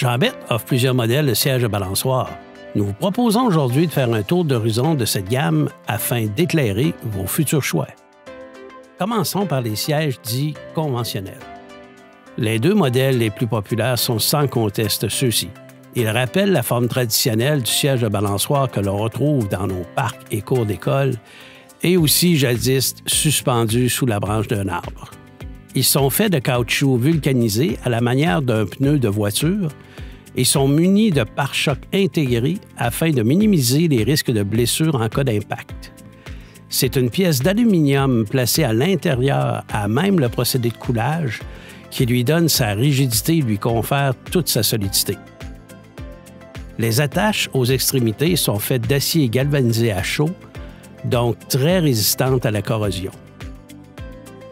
Jean-Bett offre plusieurs modèles de sièges de balançoire. Nous vous proposons aujourd'hui de faire un tour d'horizon de cette gamme afin d'éclairer vos futurs choix. Commençons par les sièges dits conventionnels. Les deux modèles les plus populaires sont sans conteste ceux-ci. Ils rappellent la forme traditionnelle du siège de balançoire que l'on retrouve dans nos parcs et cours d'école et aussi jadis suspendus sous la branche d'un arbre. Ils sont faits de caoutchouc vulcanisé à la manière d'un pneu de voiture et sont munis de pare-chocs intégrés afin de minimiser les risques de blessures en cas d'impact. C'est une pièce d'aluminium placée à l'intérieur à même le procédé de coulage qui lui donne sa rigidité et lui confère toute sa solidité. Les attaches aux extrémités sont faites d'acier galvanisé à chaud, donc très résistantes à la corrosion.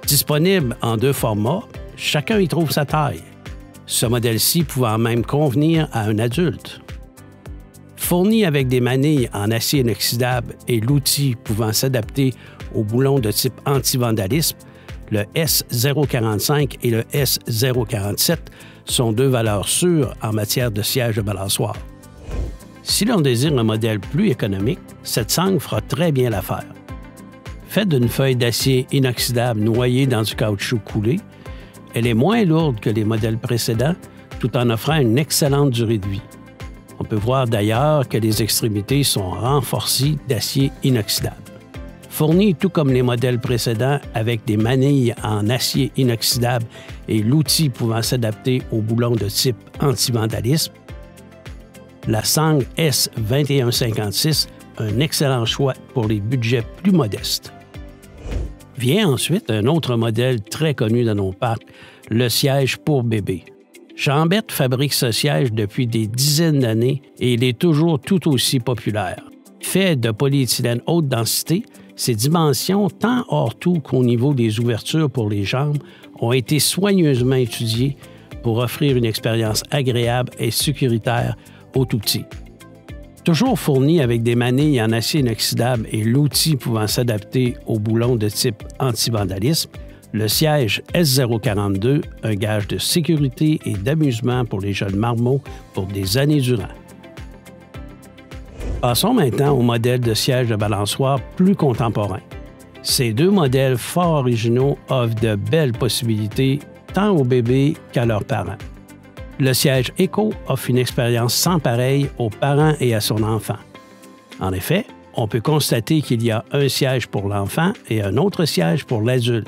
Disponible en deux formats, chacun y trouve sa taille, ce modèle-ci pouvant même convenir à un adulte. Fourni avec des manilles en acier inoxydable et l'outil pouvant s'adapter aux boulons de type anti-vandalisme, le S045 et le S047 sont deux valeurs sûres en matière de siège de balançoire. Si l'on désire un modèle plus économique, cette sangle fera très bien l'affaire. Faite d'une feuille d'acier inoxydable noyée dans du caoutchouc coulé, elle est moins lourde que les modèles précédents, tout en offrant une excellente durée de vie. On peut voir d'ailleurs que les extrémités sont renforcées d'acier inoxydable. Fourni tout comme les modèles précédents avec des manilles en acier inoxydable et l'outil pouvant s'adapter aux boulons de type anti-vandalisme, la sangle S2156, un excellent choix pour les budgets plus modestes. Vient ensuite un autre modèle très connu dans nos parcs, le siège pour bébé. Jean-Bett fabrique ce siège depuis des dizaines d'années et il est toujours tout aussi populaire. Fait de polyéthylène haute densité, ses dimensions, tant hors tout qu'au niveau des ouvertures pour les jambes, ont été soigneusement étudiées pour offrir une expérience agréable et sécuritaire aux tout-petits. Toujours fourni avec des manilles en acier inoxydable et l'outil pouvant s'adapter aux boulons de type anti-vandalisme, le siège S042, un gage de sécurité et d'amusement pour les jeunes marmots pour des années durant. Passons maintenant au modèle de siège de balançoire plus contemporain. Ces deux modèles fort originaux offrent de belles possibilités tant aux bébés qu'à leurs parents. Le siège Eco offre une expérience sans pareille aux parents et à son enfant. En effet, on peut constater qu'il y a un siège pour l'enfant et un autre siège pour l'adulte,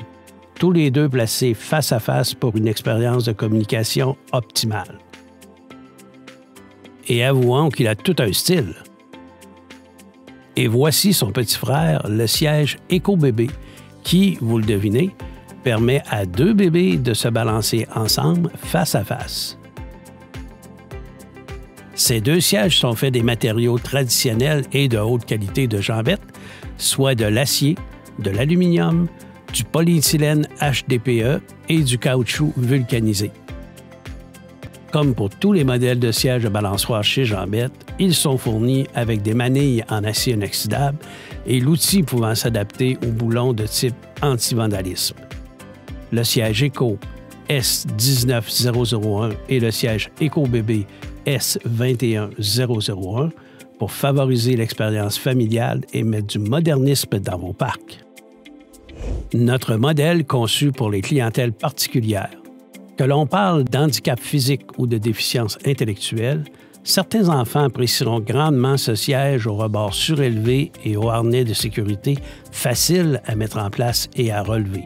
tous les deux placés face à face pour une expérience de communication optimale. Et avouons qu'il a tout un style. Et voici son petit frère, le siège Eco-bébé, qui, vous le devinez, permet à deux bébés de se balancer ensemble face à face. Ces deux sièges sont faits des matériaux traditionnels et de haute qualité de Jean-Bett, soit de l'acier, de l'aluminium, du polyéthylène HDPE et du caoutchouc vulcanisé. Comme pour tous les modèles de sièges de balançoire chez Jean-Bett, ils sont fournis avec des manilles en acier inoxydable et l'outil pouvant s'adapter aux boulons de type anti-vandalisme. Le siège Eco S19001 et le siège Eco-bébé S21001 pour favoriser l'expérience familiale et mettre du modernisme dans vos parcs. Notre modèle conçu pour les clientèles particulières. Que l'on parle d'handicap physique ou de déficience intellectuelle, certains enfants apprécieront grandement ce siège au rebord surélevé et au harnais de sécurité facile à mettre en place et à relever.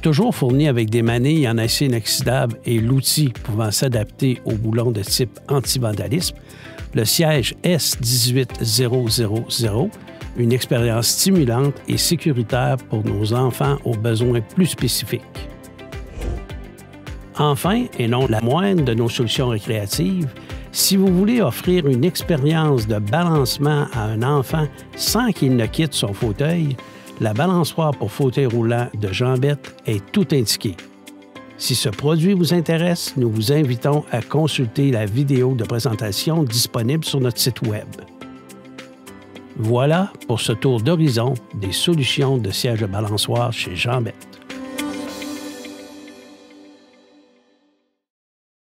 Toujours fourni avec des manilles en acier inoxydable et l'outil pouvant s'adapter aux boulons de type anti-vandalisme, le siège S18000, une expérience stimulante et sécuritaire pour nos enfants aux besoins plus spécifiques. Enfin, et non la moindre de nos solutions récréatives, si vous voulez offrir une expérience de balancement à un enfant sans qu'il ne quitte son fauteuil, la balançoire pour fauteuil roulant de Jean-Bett est tout indiquée. Si ce produit vous intéresse, nous vous invitons à consulter la vidéo de présentation disponible sur notre site Web. Voilà pour ce tour d'horizon des solutions de sièges de balançoire chez Jean-Bett.